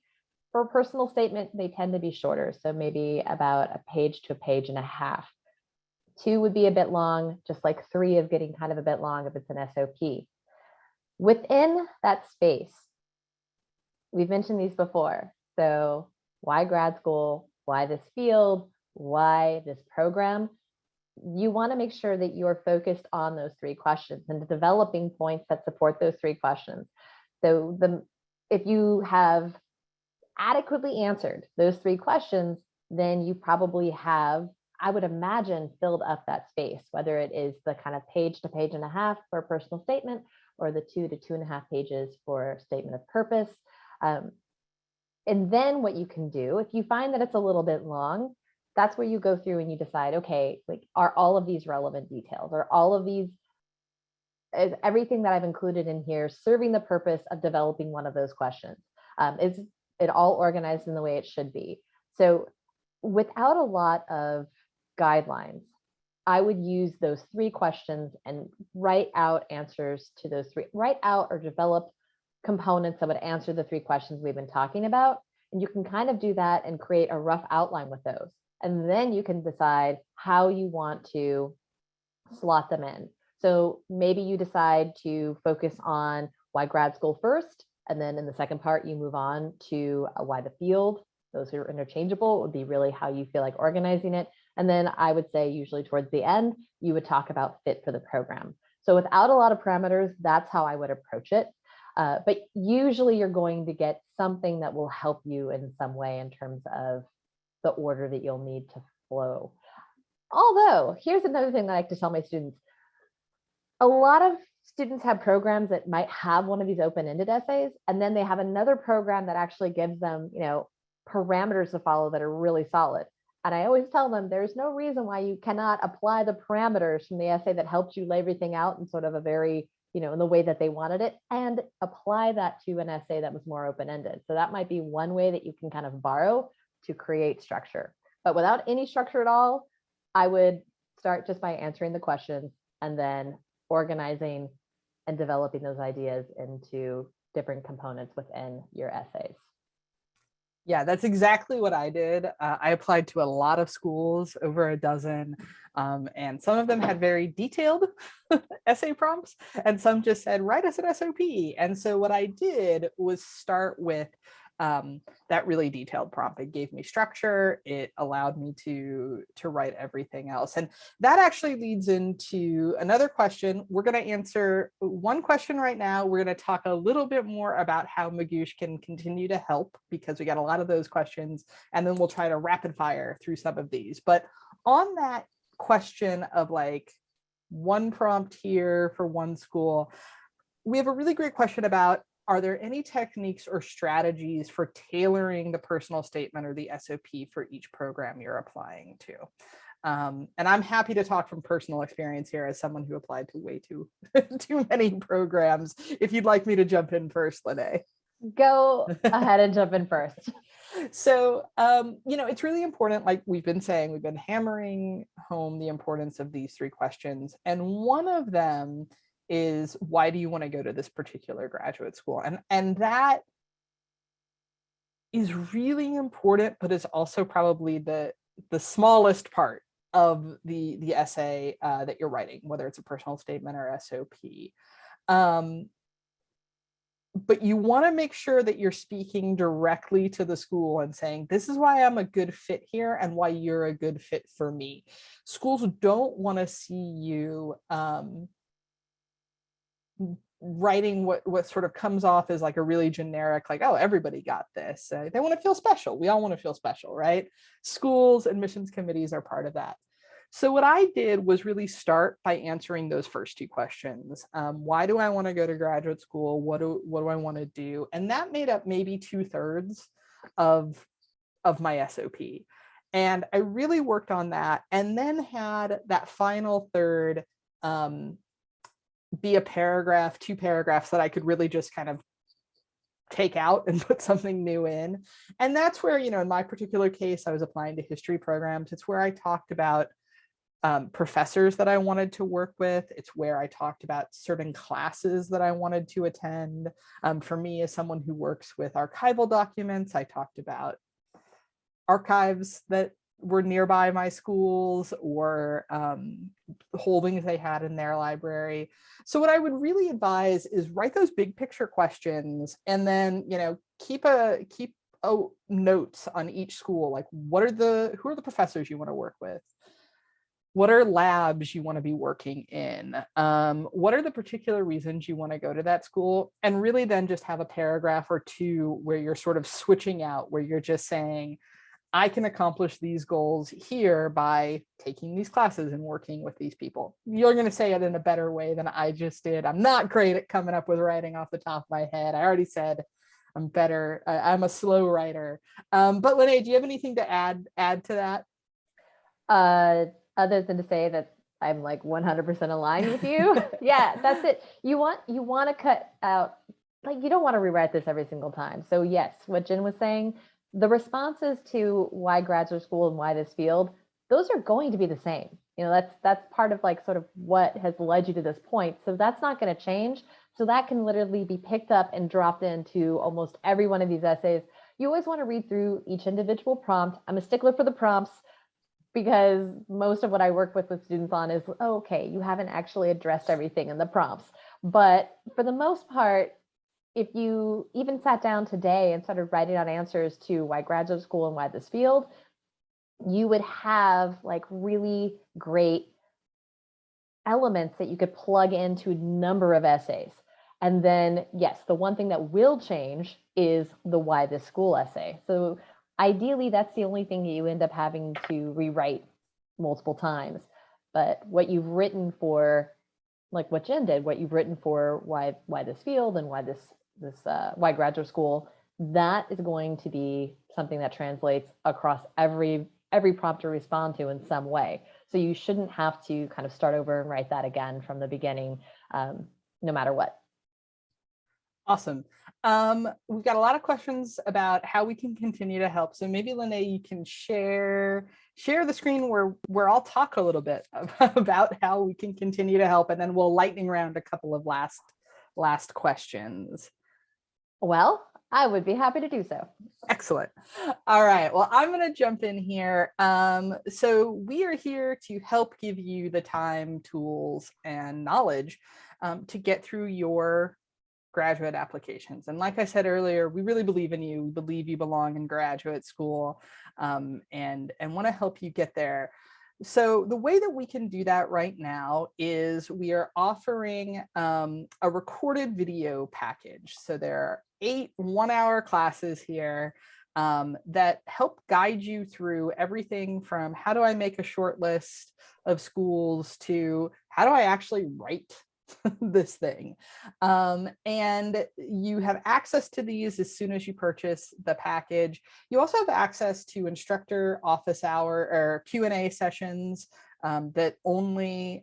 Speaker 1: For a personal statement, they tend to be shorter. So maybe about a page to a page and a half. 2 would be a bit long, just like 3 is getting kind of a bit long if it's an SOP. Within that space, we've mentioned these before. So why grad school? Why this field? Why this program? You want to make sure that you are focused on those 3 questions and developing points that support those 3 questions. So if you have adequately answered those 3 questions, then you probably have, I would imagine, filled up that space, whether it is the kind of page to page and a half for a personal statement or the 2 to 2.5 pages for statement of purpose. And then what you can do, if you find that it's a little bit long, that's where you go through and you decide, okay, like, are all of these relevant details? Are all of these, is everything that I've included in here serving the purpose of developing one of those questions? Is it all organized in the way it should be? So without a lot of guidelines, I would use those 3 questions and write out answers to those 3, write out or develop components that would answer the 3 questions we've been talking about. And you can kind of do that and create a rough outline with those. And then you can decide how you want to slot them in. So maybe you decide to focus on why grad school first, and then in the second part, you move on to why the field. Those are interchangeable. It would be really how you feel like organizing it. And then I would say usually towards the end, you would talk about fit for the program. So without a lot of parameters, that's how I would approach it. But usually you're going to get something that will help you in some way in terms of the order that you'll need to flow. Although, here's another thing that I like to tell my students. A lot of students have programs that might have one of these open-ended essays, and then they have another program that actually gives them, parameters to follow that are really solid. And I always tell them there's no reason why you cannot apply the parameters from the essay that helped you lay everything out in sort of a very, in the way that they wanted it, and apply that to an essay that was more open-ended. So that might be one way that you can kind of borrow to create structure. But without any structure at all, I would start just by answering the questions and then organizing and developing those ideas into different components within your essays.
Speaker 2: Yeah, that's exactly what I did. I applied to a lot of schools, over a dozen, and some of them had very detailed essay prompts, and some just said, write us an SOP. And so what I did was start with that really detailed prompt. It gave me structure. It allowed me to write everything else. And that actually leads into another question. We're going to answer one question right now. We're going to talk a little bit more about how Magoosh can continue to help, because we got a lot of those questions, and then we'll try to rapid fire through some of these. But on that question of like one prompt here for one school, we have a really great question about, are there any techniques or strategies for tailoring the personal statement or the SOP for each program you're applying to? And I'm happy to talk from personal experience here as someone who applied to way too many programs. If you'd like me to jump in first, Lene.
Speaker 1: Go ahead and jump in first.
Speaker 2: So, it's really important, like we've been saying, we've been hammering home the importance of these 3 questions. And one of them is, why do you want to go to this particular graduate school? And that is really important, but is also probably the smallest part of the essay that you're writing, whether it's a personal statement or SOP. but you want to make sure that you're speaking directly to the school and saying, this is why I'm a good fit here and why you're a good fit for me. Schools don't want to see you writing what sort of comes off as like a really generic, like, oh, everybody got this. They want to feel special. We all want to feel special, right? Schools, admissions committees are part of that. So what I did was really start by answering those first two questions. Why do I want to go to graduate school? What do I want to do? And that made up maybe 2/3 of my SOP. And I really worked on that, and then had that final third be a paragraph, 2 paragraphs that I could really just kind of take out and put something new in. And that's where, in my particular case, I was applying to history programs. It's where I talked about professors that I wanted to work with. It's where I talked about certain classes that I wanted to attend. For me, as someone who works with archival documents, I talked about archives that were nearby my schools, or holdings they had in their library. So what I would really advise is write those big picture questions, and then keep notes on each school, like who are the professors you want to work with, what are labs you want to be working in, what are the particular reasons you want to go to that school, and really then just have a paragraph or two where you're sort of switching out, where you're just saying, I can accomplish these goals here by taking these classes and working with these people. You're going to say it in a better way than I just did. I'm not great at coming up with writing off the top of my head. I already said I'm better. I'm a slow writer. But Lene, do you have anything to add to that?
Speaker 1: Other than to say that I'm like 100% aligned with you. Yeah, that's it. You want to cut out, like, you don't want to rewrite this every single time. So yes, what Jen was saying, the responses to why graduate school and why this field, those are going to be the same. That's part of like sort of what has led you to this point. So that's not going to change. So that can literally be picked up and dropped into almost every one of these essays. You always want to read through each individual prompt. I'm a stickler for the prompts, because most of what I work with students on is, okay, you haven't actually addressed everything in the prompts. But for the most part, if you even sat down today and started writing out answers to why graduate school and why this field, you would have like really great elements that you could plug into a number of essays. And then, yes, the one thing that will change is the why this school essay. So ideally, that's the only thing you end up having to rewrite multiple times. But what you've written for, like what Jen did, what you've written for why this field and why why graduate school, that is going to be something that translates across every prompt to respond to in some way. So you shouldn't have to kind of start over and write that again from the beginning, no matter what.
Speaker 2: Awesome. We've got a lot of questions about how we can continue to help. So maybe Lene, you can share the screen where I'll talk a little bit about how we can continue to help, and then we'll lightning round a couple of last questions.
Speaker 1: Well, I would be happy to do so.
Speaker 2: Excellent. All right. Well, I'm going to jump in here. So we are here to help give you the time, tools, and knowledge to get through your graduate applications. And like I said earlier, we really believe in you. We believe you belong in graduate school, and want to help you get there. So the way that we can do that right now is we are offering a recorded video package. So there are 8 one-hour classes here that help guide you through everything from how do I make a short list of schools to how do I actually write this thing. And you have access to these as soon as you purchase the package. You also have access to instructor office hour or Q&A sessions that only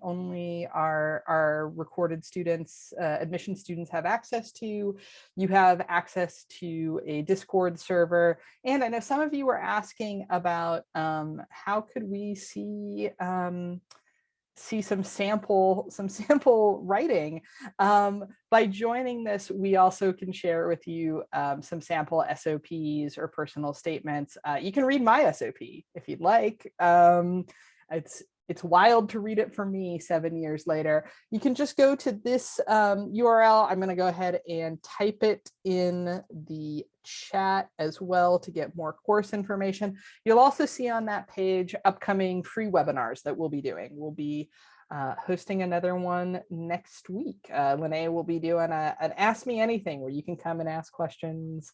Speaker 2: our recorded students, admission students have access to. You have access to a Discord server. And I know some of you were asking about how could we see some sample writing. By joining this, we also can share with you some sample SOPs or personal statements. You can read my SOP if you'd like. it's wild to read it for me 7 years later. You can just go to this URL. I'm going to go ahead and type it in the chat as well to get more course information. You'll also see on that page upcoming free webinars that we'll be doing. We'll be hosting another one next week. Lene will be doing an Ask Me Anything where you can come and ask questions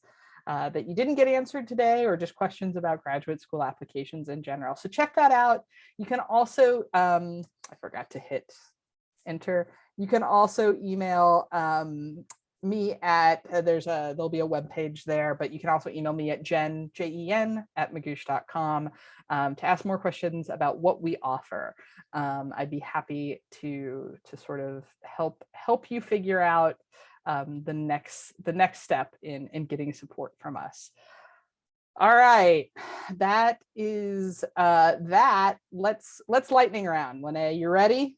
Speaker 2: that you didn't get answered today, or just questions about graduate school applications in general. So check that out. You can also, I forgot to hit enter. You can also email me at, there'll be a web page there, but you can also email me at jen, Jen @magoosh.com to ask more questions about what we offer. I'd be happy to sort of help you figure out the next step in getting support from us. All right, that is that. Let's lightning round. Lene, you ready?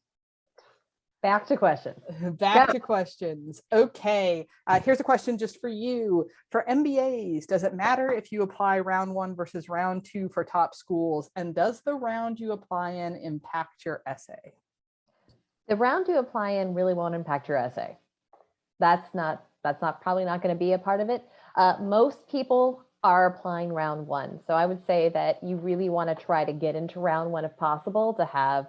Speaker 1: Back to questions.
Speaker 2: Back to questions. Okay, here's a question just for you. For MBAs, does it matter if you apply round 1 versus round 2 for top schools? And does the round you apply in impact your essay?
Speaker 1: The round you apply in really won't impact your essay. That's probably not going to be a part of it. Most people are applying round 1. So I would say that you really want to try to get into round 1 if possible, to have,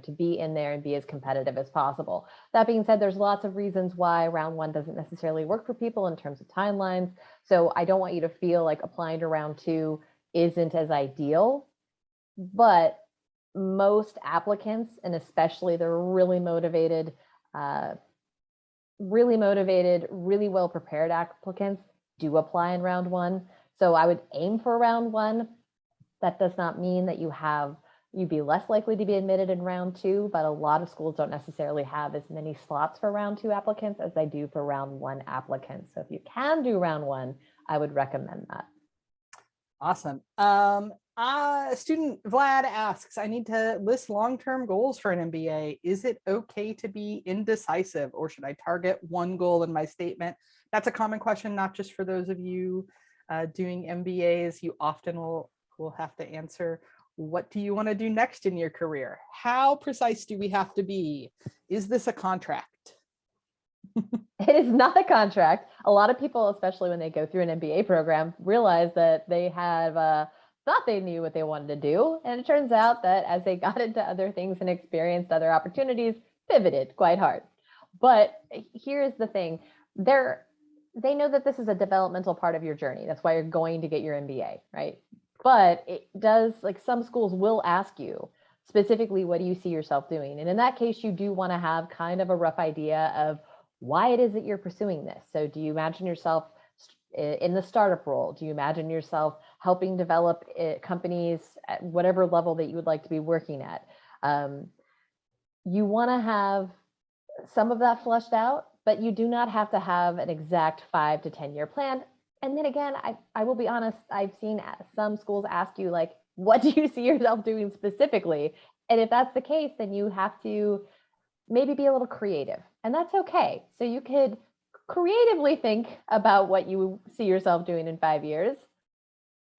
Speaker 1: to be in there and be as competitive as possible. That being said, there's lots of reasons why round 1 doesn't necessarily work for people in terms of timelines. So I don't want you to feel like applying to round 2 isn't as ideal, but most applicants, and especially the really motivated, really well prepared applicants, do apply in round 1. So I would aim for round 1. That does not mean that you'd be less likely to be admitted in round 2, but a lot of schools don't necessarily have as many slots for round 2 applicants as they do for round 1 applicants. So if you can do round 1, I would recommend that.
Speaker 2: Awesome. Student Vlad asks, I need to list long-term goals for an MBA. Is it okay to be indecisive, or should I target one goal in my statement? That's a common question, not just for those of you doing MBAs. You often will have to answer, what do you want to do next in your career? How precise do we have to be? Is this a contract?
Speaker 1: It is not a contract. A lot of people, especially when they go through an MBA program, realize that they have thought they knew what they wanted to do. And it turns out that as they got into other things and experienced other opportunities, pivoted quite hard. But here's the thing. They know that this is a developmental part of your journey. That's why you're going to get your MBA, right? But it does, like, some schools will ask you specifically, what do you see yourself doing? And in that case, you do want to have kind of a rough idea of why it is that you're pursuing this. So do you imagine yourself in the startup role? Do you imagine yourself helping develop companies at whatever level that you would like to be working at? You want to have some of that fleshed out, but you do not have to have an exact 5 to 10 year plan. And then again, I will be honest, I've seen some schools ask you, like, what do you see yourself doing specifically? And if that's the case, then you have to maybe be a little creative, and that's okay. So you could creatively think about what you see yourself doing in 5 years.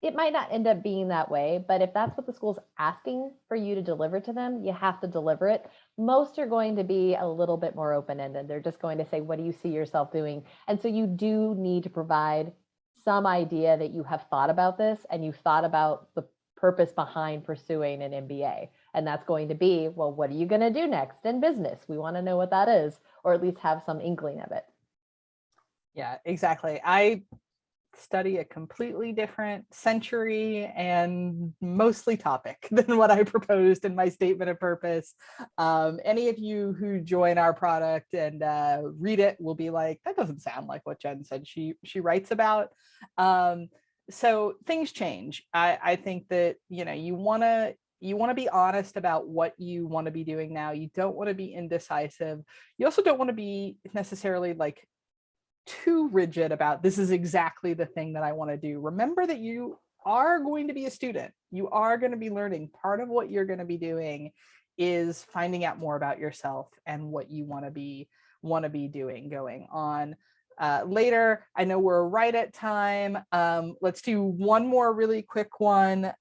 Speaker 1: It might not end up being that way, but if that's what the school's asking for you to deliver to them, you have to deliver it. Most are going to be a little bit more open-ended. They're just going to say, what do you see yourself doing? And so you do need to provide some idea that you have thought about this and you've thought about the purpose behind pursuing an MBA. And that's going to be, well, what are you going to do next in business? We want to know what that is, or at least have some inkling of it.
Speaker 2: Yeah, exactly. I study a completely different century and mostly topic than what I proposed in my statement of purpose. Any of you who join our product and read it will be like, that doesn't sound like what Jen said she writes about. So things change. I think that, you want to be honest about what you want to be doing now. You don't want to be indecisive. You also don't want to be necessarily like too rigid about, this is exactly the thing that I want to do. Remember that you are going to be a student. You are going to be learning. Part of what you're going to be doing is finding out more about yourself and what you want to be doing going on. Later, I know we're right at time. Let's do one more really quick one.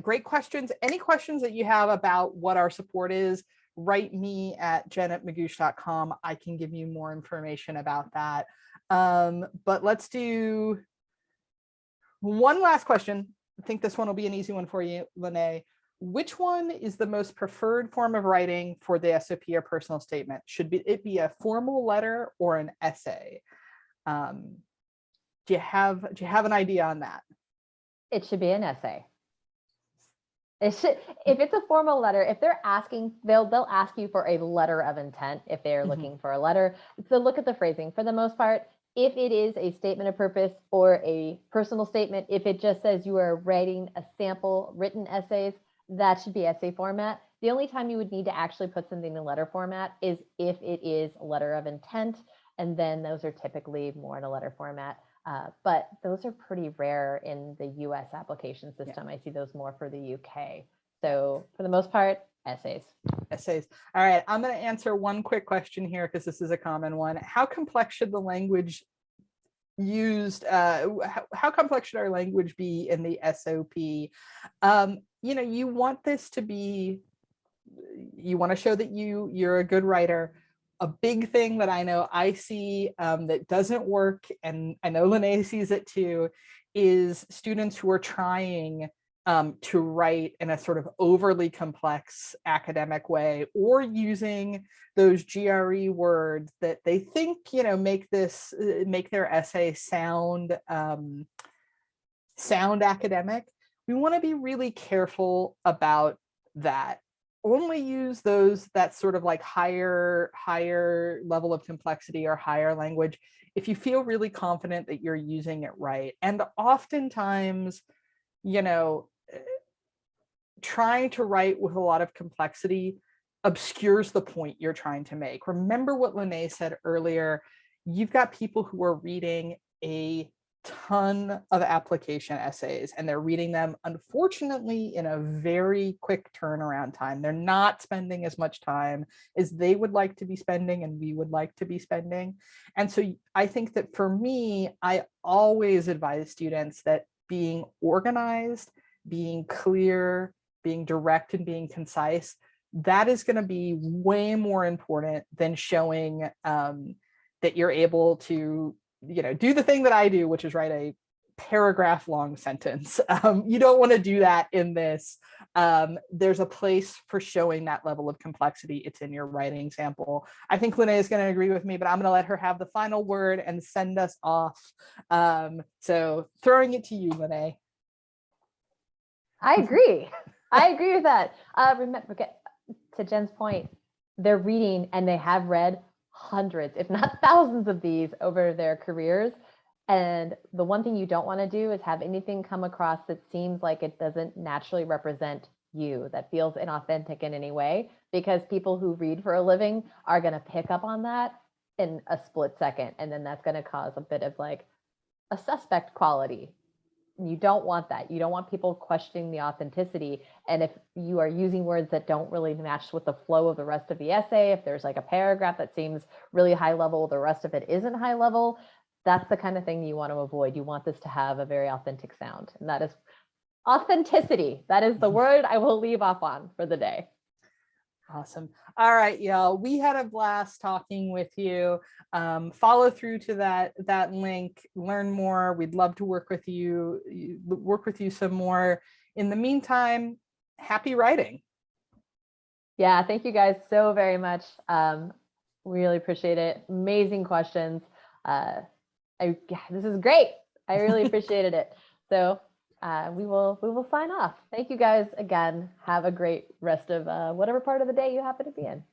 Speaker 2: great questions. Any questions that you have about what our support is, write me at jen@magoosh.com. I can give you more information about that. But let's do one last question. I think this one will be an easy one for you, Lene. Which one is the most preferred form of writing for the SOP or personal statement? Should it be a formal letter or an essay? Do you have an idea on that?
Speaker 1: It should be an essay. It should, if it's a formal letter, if they're asking, they'll ask you for a letter of intent if they're looking for a letter. So look at the phrasing. For the most part, if it is a statement of purpose or a personal statement, if it just says you are writing a sample written essays, that should be essay format. The only time you would need to actually put something in letter format is if it is a letter of intent, and then those are typically more in a letter format. But those are pretty rare in the US application system. I see those more for the UK. So for the most part, essays.
Speaker 2: Essays. All right, I'm going to answer one quick question here because this is a common one. How complex should the language used, how complex should our language be in the SOP? You know, you want this to be, you want to show that you're a good writer. A big thing that I know I see that doesn't work, and I know Lene sees it too, is students who are trying to write in a sort of overly complex academic way, or using those GRE words that they think, you know, make their essay sound academic. We want to be really careful about that. Only use that sort of like higher level of complexity or higher language if you feel really confident that you're using it right. And oftentimes, you know, trying to write with a lot of complexity obscures the point you're trying to make. Remember what Lene said earlier, you've got people who are reading a ton of application essays, and they're reading them, unfortunately, in a very quick turnaround time. They're not spending as much time as they would like to be spending and we would like to be spending. And so I think that for me, I always advise students that being organized, being clear, being direct, and being concise, that is going to be way more important than showing that you're able to, you know, do the thing that I do, which is write a paragraph long sentence. You don't want to do that in this. There's a place for showing that level of complexity. It's in your writing sample. I think Lene is going to agree with me, but I'm going to let her have the final word and send us off. So throwing it to you, Lene.
Speaker 1: I agree. I agree with that. Remember, to Jen's point, they're reading and they have read hundreds, if not thousands of these over their careers. And the one thing you don't want to do is have anything come across that seems like it doesn't naturally represent you, that feels inauthentic in any way, because people who read for a living are going to pick up on that in a split second. And then that's going to cause a bit of like a suspect quality. You don't want that. You don't want people questioning the authenticity. And if you are using words that don't really match with the flow of the rest of the essay, if there's like a paragraph that seems really high level, the rest of it isn't high level, that's the kind of thing you want to avoid. You want this to have a very authentic sound. And that is authenticity. That is the word I will leave off on for the day.
Speaker 2: Awesome. All right, y'all. We had a blast talking with you. Follow through to that link, learn more. We'd love to work with you some more. In the meantime, happy writing.
Speaker 1: Yeah, thank you guys so very much. Really appreciate it. Amazing questions. This is great. I really appreciated it. So we will sign off. Thank you guys again. Have a great rest of whatever part of the day you happen to be in.